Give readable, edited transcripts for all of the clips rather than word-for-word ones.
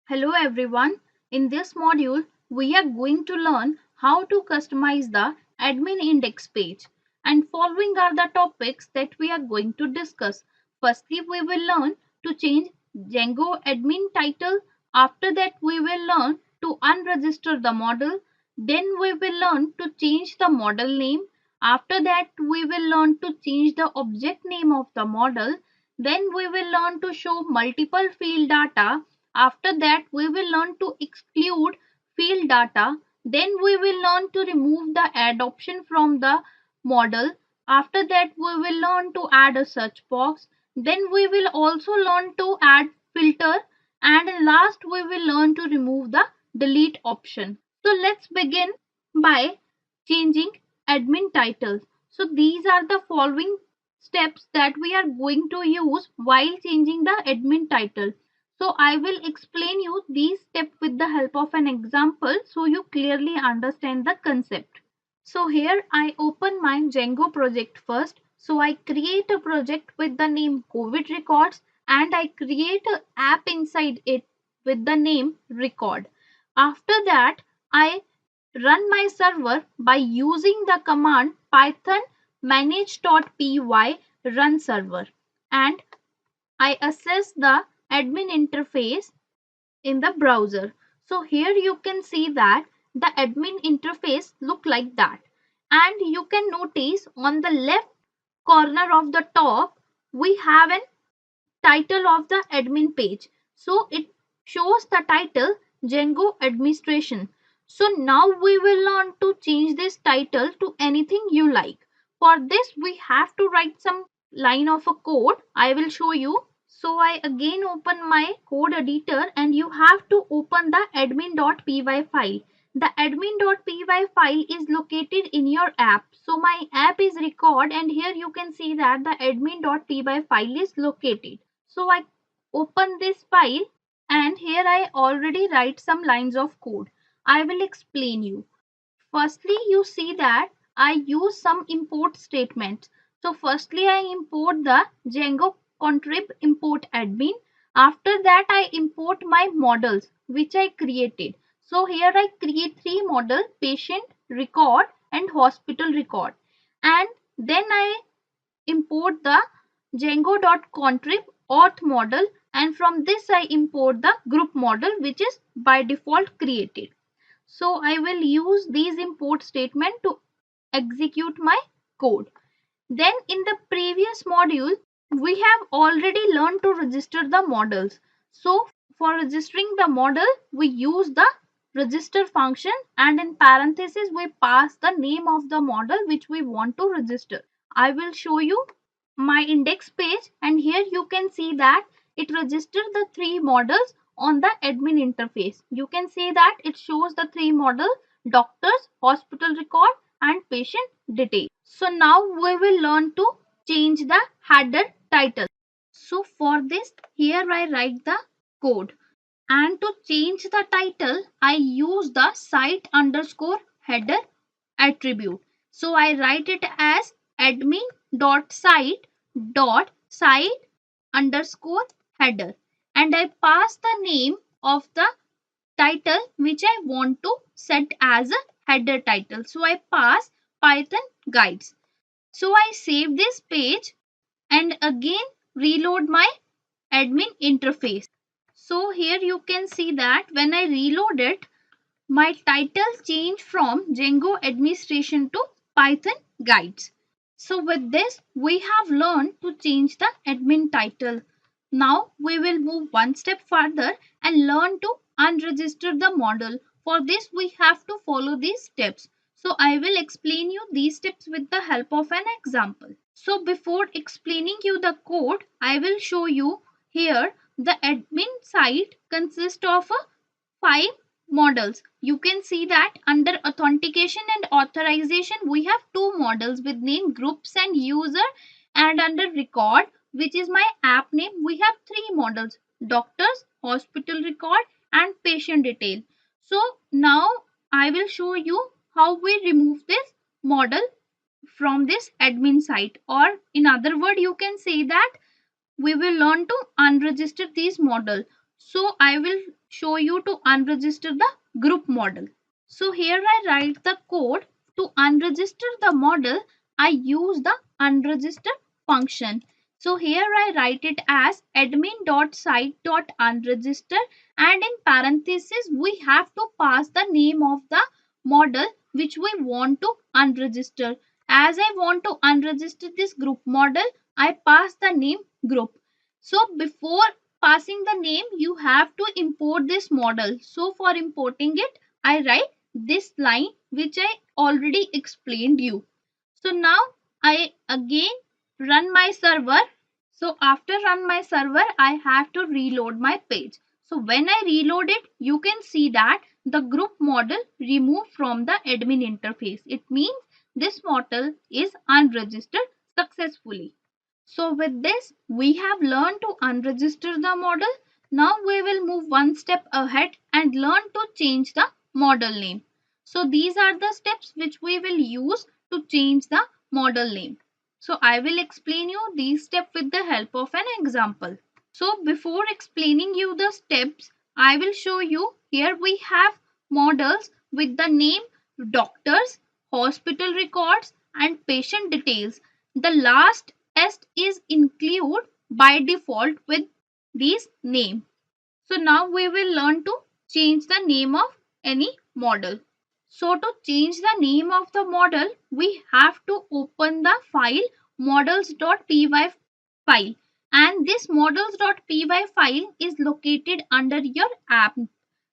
Hello everyone. In this module, we are going to learn how to customize the admin index page. And following are the topics that we are going to discuss. Firstly, we will learn to change Django admin title. After that, we will learn to unregister the model. Then we will learn to change the model name. After that, we will learn to change the object name of the model. Then we will learn to show multiple field data. After that, we will learn to exclude field data. Then we will learn to remove the add option from the model. After that, we will learn to add a search box. Then we will also learn to add filter. And last, we will learn to remove the delete option. So let's begin by changing admin titles. So these are the following steps that we are going to use while changing the admin title. So I will explain you these steps with the help of an example so you clearly understand the concept. So here I open my Django project first. So I create a project with the name COVID Records and I create an app inside it with the name Record. After that, I run my server by using the command python manage.py run server and I access the admin interface in the browser. So here you can see that the admin interface look like that. And you can notice on the left corner of the top, we have a title of the admin page. So it shows the title Django Administration. So now we will learn to change this title to anything you like. For this we have to write some line of a code. I will show you. So I again open my code editor and you have to open the admin.py file. The admin.py file is located in your app. So my app is record and here you can see that the admin.py file is located. So I open this file and here I already write some lines of code. I will explain you. Firstly, you see that I use some import statements. So firstly, I import the Django contrib import admin. After that, I import my models which I created. So here I create three models: patient, record and hospital record. And then I import the Django.contrib auth model and from this I import the group model which is by default created. So I will use these import statement to execute my code. Then in the previous module, we have already learned to register the models. So for registering the model, we use the register function and in parentheses we pass the name of the model which we want to register. I will show you my index page and here you can see that it registered the three models on the admin interface. You can see that it shows the three models: doctors, hospital record and patient detail. So now we will learn to change the header title. So for this, here I write the code. And to change the title, I use the site underscore header attribute. So I write it as admin.site underscore header. And I pass the name of the title which I want to set as a header title. So I pass Python guides. So I save this page and again reload my admin interface. So here you can see that when I reload it, my title changed from Django administration to Python guides. So with this, we have learned to change the admin title. Now we will move one step further and learn to unregister the model. For this, we have to follow these steps. So I will explain you these steps with the help of an example. So before explaining you the code, I will show you here the admin site consists of 5 models. You can see that under authentication and authorization we have 2 models with name groups and user, and under record, which is my app name, we have 3 models: doctors, hospital record and patient detail. So now I will show you how we remove this model from this admin site, or in other word you can say that we will learn to unregister these model. So I will show you to unregister the group model. So here I write the code to unregister the model. I use the unregister function. So here I write it as admin.site.unregister, and in parentheses we have to pass the name of the model which we want to unregister. As I want to unregister this group model, I pass the name group. So before passing the name, you have to import this model. So for importing it, I write this line which I already explained you. So now I again run my server. So after run my server, I have to reload my page. So when I reload it, you can see that the group model removed from the admin interface. It means this model is unregistered successfully. So with this, we have learned to unregister the model. Now we will move one step ahead and learn to change the model name. So these are the steps which we will use to change the model name. So I will explain you these steps with the help of an example. So before explaining you the steps, I will show you here we have models with the name doctors, hospital records and patient details. The last S is included by default with these name. So now we will learn to change the name of any model. So to change the name of the model, we have to open the file models.py file, and this models.py file is located under your app.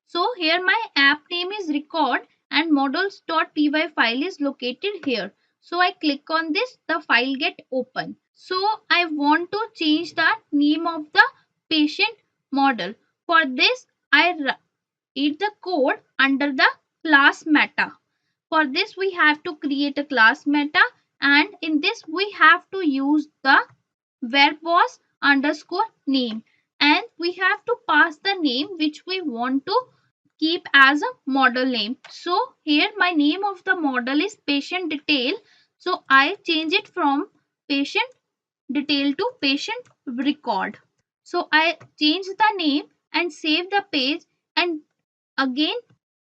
So here my app name is record and models.py file is located here. So I click on this, the file get open. So I want to change the name of the patient model. For this I write the code under the class meta. For this we have to create a class meta, and in this we have to use the verbose underscore name, and we have to pass the name which we want to keep as a model name. So here my name of the model is patient detail. So I change it from patient detail to patient record. So I change the name and save the page and again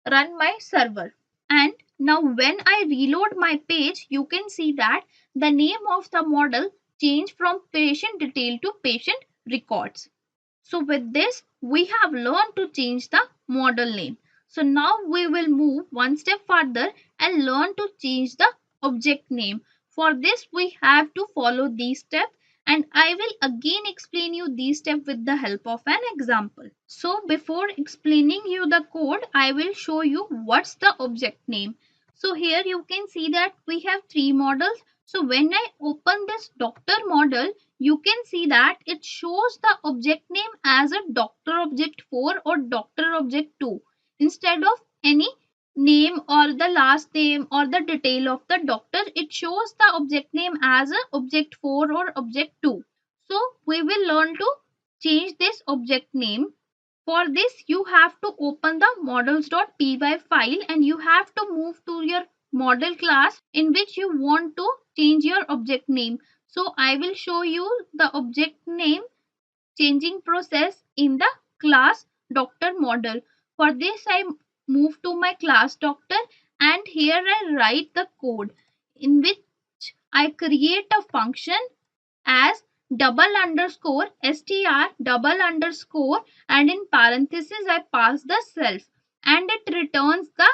run my server. And now when I reload my page, you can see that the name of the model changed from patient detail to patient records. So with this, we have learned to change the model name. So now we will move one step further and learn to change the object name. For this, we have to follow these steps, and I will again explain you these steps with the help of an example. So before explaining you the code, I will show you what's the object name. So here you can see that we have three models. So when I open this doctor model, you can see that it shows the object name as a doctor object 4 or doctor object 2 instead of any name or the last name or the detail of the doctor. It shows the object name as a object 4 or object 2. So we will learn to change this object name. For this, you have to open the models.py file and you have to move to your model class in which you want to change your object name. So I will show you the object name changing process in the class doctor model. For this, I move to my class doctor and here I write the code in which I create a function as double underscore str double underscore, and in parenthesis I pass the self, and it returns the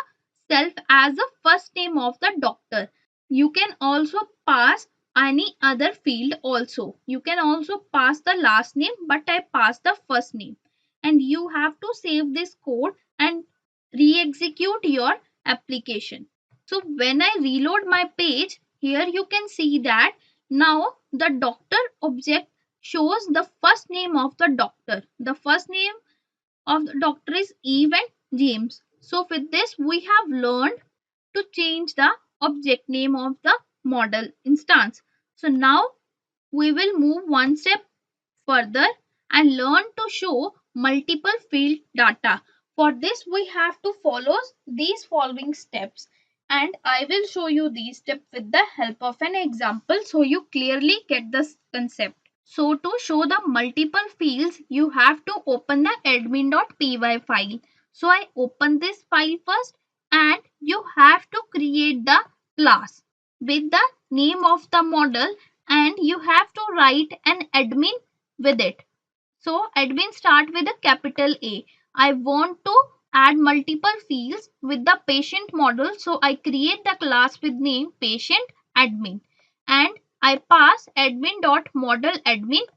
self as the first name of the doctor. You can also pass any other field also. You can also pass the last name, but I pass the first name. And you have to save this code and re-execute your application. So when I reload my page, here you can see that now the doctor object shows the first name of the doctor. The first name of the doctor is Eve and James. So with this we have learned to change the object name of the model instance. So now we will move one step further and learn to show multiple field data. For this we have to follow these following steps, and I will show you these steps with the help of an example so you clearly get this concept. So to show the multiple fields, you have to open the admin.py file. So I open this file first, and you have to create the class with the name of the model, and you have to write an admin with it. So admin start with a capital A. I want to add multiple fields with the patient model. So I create the class with name patient admin, and I pass admin.model_admin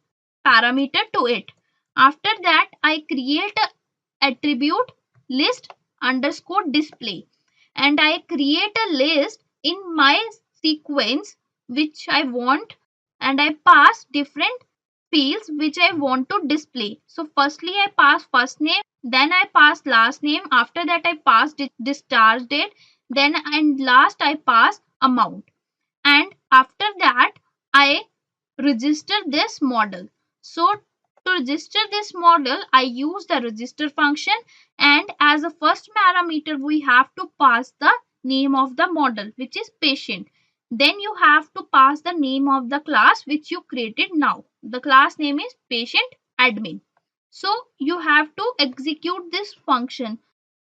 parameter to it. After that, I create a attribute list underscore display, and I create a list in my sequence which I want, and I pass different fields which I want to display. So firstly I pass first name, then I pass last name, after that I pass discharge date, then and last I pass amount, and after that I register this model. So to register this model, I use the register function, and as a first parameter we have to pass the name of the model, which is patient. Then you have to pass the name of the class which you created now. The class name is patient admin. So you have to execute this function.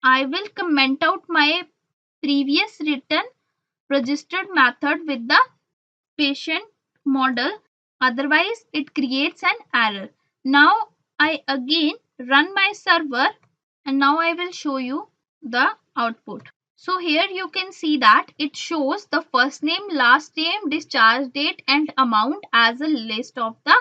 I will comment out my previous written registered method with the patient model, otherwise it creates an error. Now I again run my server, and now I will show you the output. So here you can see that it shows the first name, last name, discharge date and amount as a list of the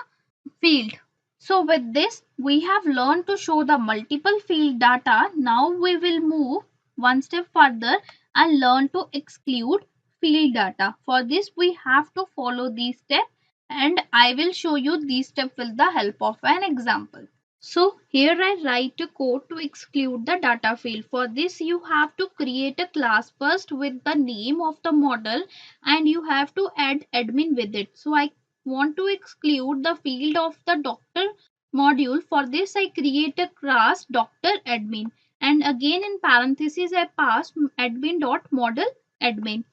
field. So with this we have learned to show the multiple field data. Now we will move one step further and learn to exclude field data. For this we have to follow these steps, and I will show you these steps with the help of an example. So here I write a code to exclude the data field. For this you have to create a class first with the name of the model, and you have to add admin with it. So I want to exclude the field of the doctor module. For this I create a class doctor admin, and again in parentheses I pass admin.model_admin.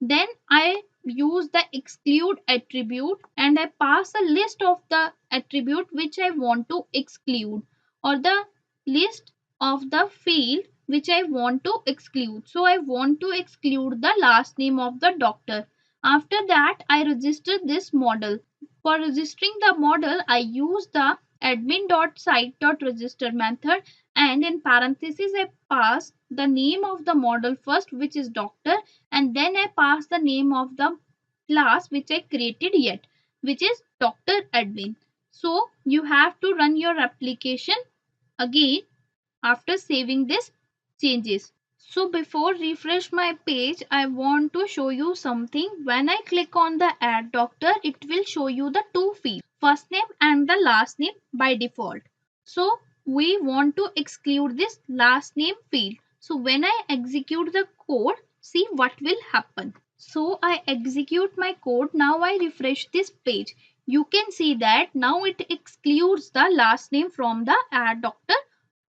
Then I use the exclude attribute, and I pass a list of the attribute which I want to exclude, or the list of the field which I want to exclude. So I want to exclude the last name of the doctor. After that I register this model. For registering the model I use the admin.site.register method, and in parentheses I pass the name of the model first, which is doctor, and then I pass the name of the class which I created yet, which is doctor admin. So you have to run your application again after saving this changes. So before refresh my page, I want to show you something. When I click on the add doctor, it will show you the two fields, first name and the last name by default. So we want to exclude this last name field. So when I execute the code, see what will happen. So I execute my code. Now I refresh this page. You can see that now it excludes the last name from the add doctor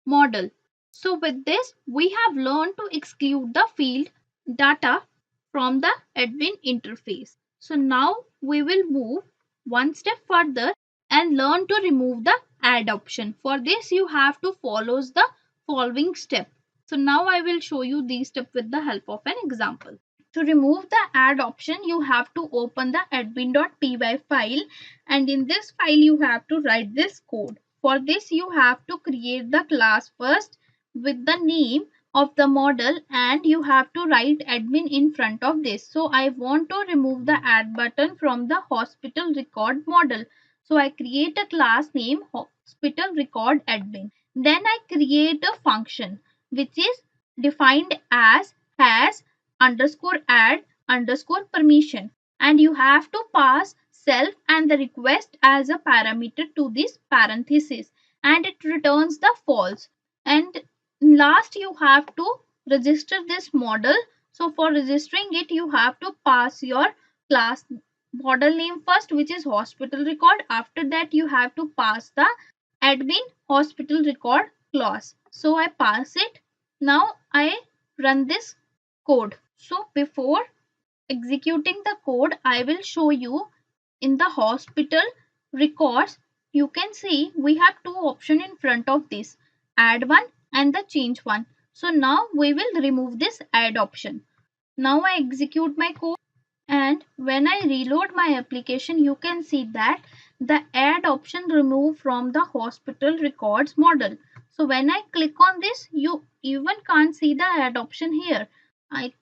model. So with this, we have learned to exclude the field data from the admin interface. So now we will move one step further and learn to remove the add option. For this, you have to follow the following step. So now I will show you these steps with the help of an example. To remove the add option, you have to open the admin.py file, and in this file you have to write this code. For this you have to create the class first with the name of the model, and you have to write admin in front of this. So I want to remove the add button from the hospital record model. So I create a class name hospital record admin. Then I create a function which is defined as has underscore add underscore permission, and you have to pass self and the request as a parameter to this parenthesis, and it returns the false. And last you have to register this model. So for registering it you have to pass your class model name first, which is hospital record. After that you have to pass the admin hospital record clause. So I pass it. Now I run this code. So before executing the code, I will show you in the hospital records, you can see we have two options in front of this, add one and the change one. So now we will remove this add option. Now I execute my code, and when I reload my application, you can see that the add option removed from the hospital records model. So when I click on this, you even can't see the add option here. I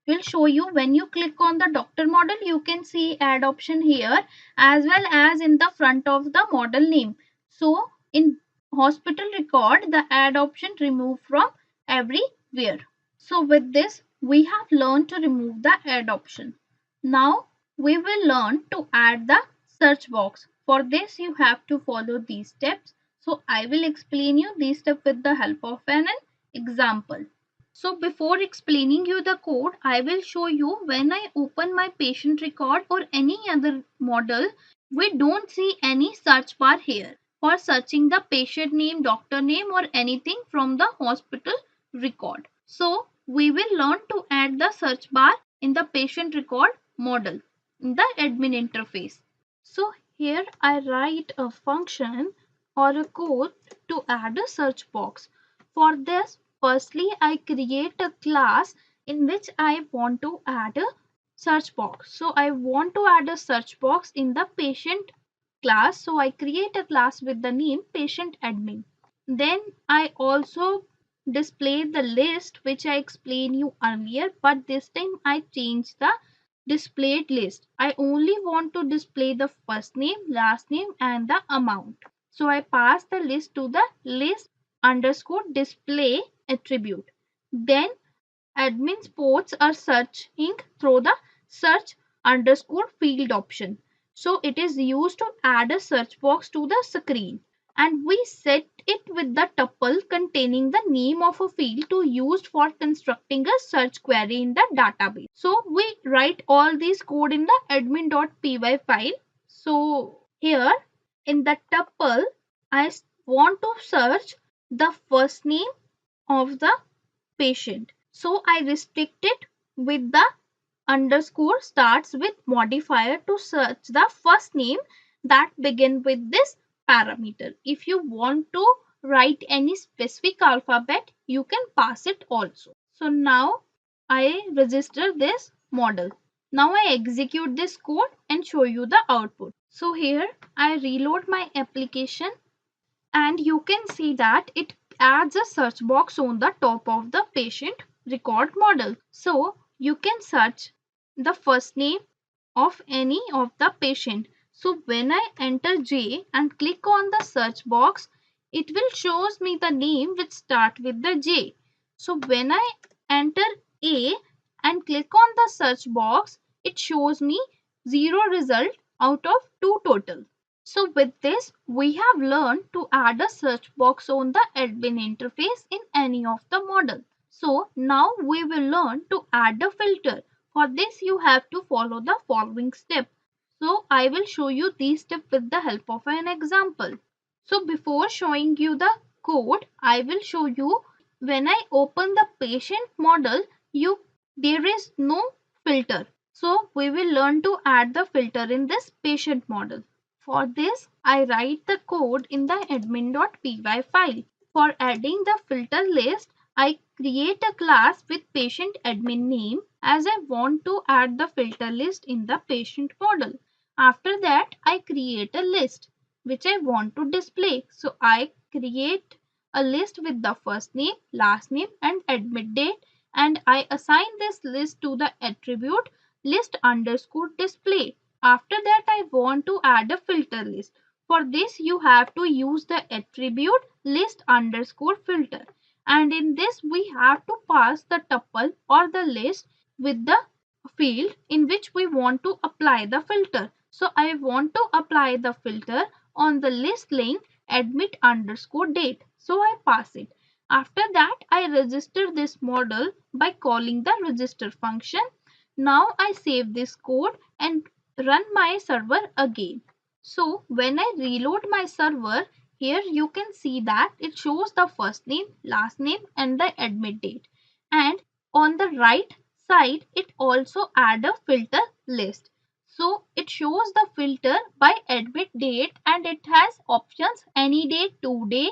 will show you. When you click on the doctor model, you can see add option here as well as in the front of the model name. So in hospital record, the add option removed from everywhere. So with this, we have learned to remove the add option. Now we will learn to add the search box. For this, you have to follow these steps. So I will explain you these steps with the help of an example. So before explaining you the code, I will show you when I open my patient record or any other model, we don't see any search bar here for searching the patient name, doctor name or anything from the hospital record. So we will learn to add the search bar in the patient record model in the admin interface. So here I write a function or a code to add a search box. For this, firstly, I create a class in which I want to add a search box. So I want to add a search box in the patient class. So I create a class with the name patient admin. Then I also display the list which I explained you earlier, but this time I changed the displayed list. I only want to display the first name, last name and the amount. So I pass the list to the list underscore display attribute. Then admin ports are searching through the search underscore field option. So it is used to add a search box to the screen, and we set it with the tuple containing the name of a field to used for constructing a search query in the database. So we write all these code in the admin.py file. So here in the tuple, I want to search the first name of the patient. So I restrict it with the underscore starts with modifier to search the first name that begin with this parameter. If you want to write any specific alphabet, you can pass it also. So now I register this model. Now I execute this code and show you the output. So here I reload my application, and you can see that it adds a search box on the top of the patient record model. So you can search the first name of any of the patient. So when I enter J and click on the search box, it will shows me the name which start with the J. So when I enter A and click on the search box, it shows me 0 result out of 2 total. So with this, we have learned to add a search box on the admin interface in any of the model. So now we will learn to add a filter. For this, you have to follow the following step. So I will show you these steps with the help of an example. So before showing you the code, I will show you when I open the patient model, there is no filter. So we will learn to add the filter in this patient model. For this, I write the code in the admin.py file. For adding the filter list, I create a class with patient admin name as I want to add the filter list in the patient model. After that, I create a list which I want to display. So I create a list with the first name, last name and admit date, and I assign this list to the attribute list underscore display. After that, I want to add a filter list. For this, you have to use the attribute list underscore filter. And in this, we have to pass the tuple or the list with the field in which we want to apply the filter. So I want to apply the filter on the list link admit underscore date. So I pass it. After that, I register this model by calling the register function. Now I save this code and run my server again. So when I reload my server, here you can see that it shows the first name, last name and the admit date. And on the right side, it also add a filter list. So it shows the filter by admit date and it has options any day, today,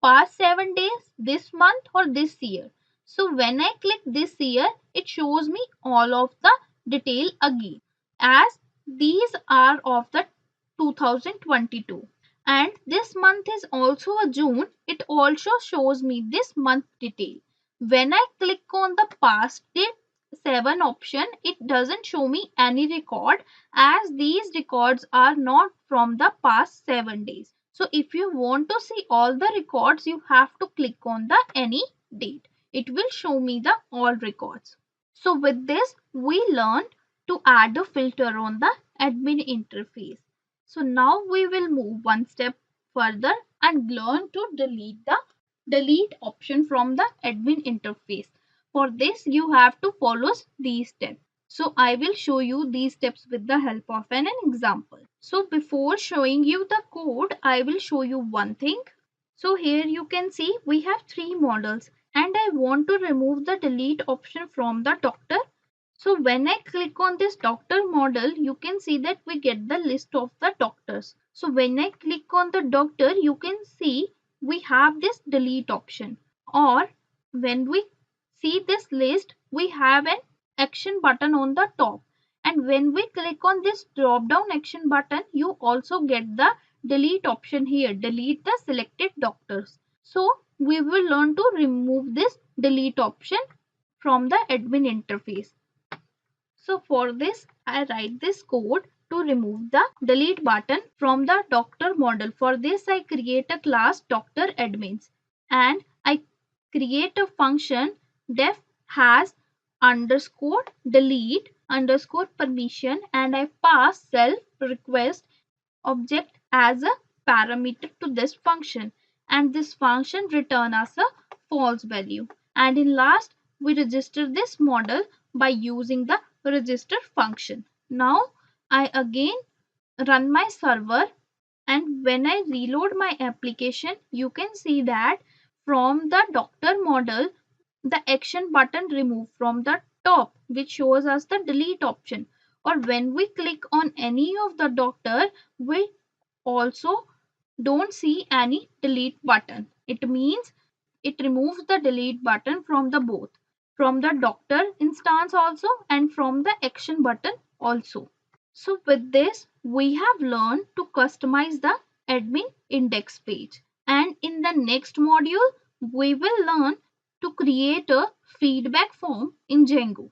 past 7 days, this month or this year. So when I click this year, it shows me all of the detail again as these are of the 2022. And this month is also a June. It also shows me this month detail. When I click on the past date 7 option, it doesn't show me any record as these records are not from the past 7 days. So if you want to see all the records, you have to click on the any date. It will show me the all records. So with this, we learned to add a filter on the admin interface. So now we will move one step further and learn to delete the delete option from the admin interface. For this, you have to follow these steps. So I will show you these steps with the help of an example. So before showing you the code, I will show you one thing. So here you can see we have three models and I want to remove the delete option from the doctor. So when I click on this doctor model, you can see that we get the list of the doctors. So when I click on the doctor, you can see we have this delete option. Or when we see this list, we have an action button on the top. And when we click on this drop down action button, you also get the delete option here. Delete the selected doctors. So we will learn to remove this delete option from the admin interface. So for this, I write this code to remove the delete button from the doctor model. For this, I create a class doctor admins and I create a function def has underscore delete underscore permission and I pass self request object as a parameter to this function and this function return us a false value. And in last, we register this model by using the register function. Now I again run my server and when I reload my application, you can see that from the doctor model, the action button removed from the top, which shows us the delete option. Or when we click on any of the doctor, we also don't see any delete button. It means it removes the delete button from the both, from the doctor instance also and from the action button also. So with this, we have learned to customize the admin index page. And in the next module, we will learn to create a feedback form in Django.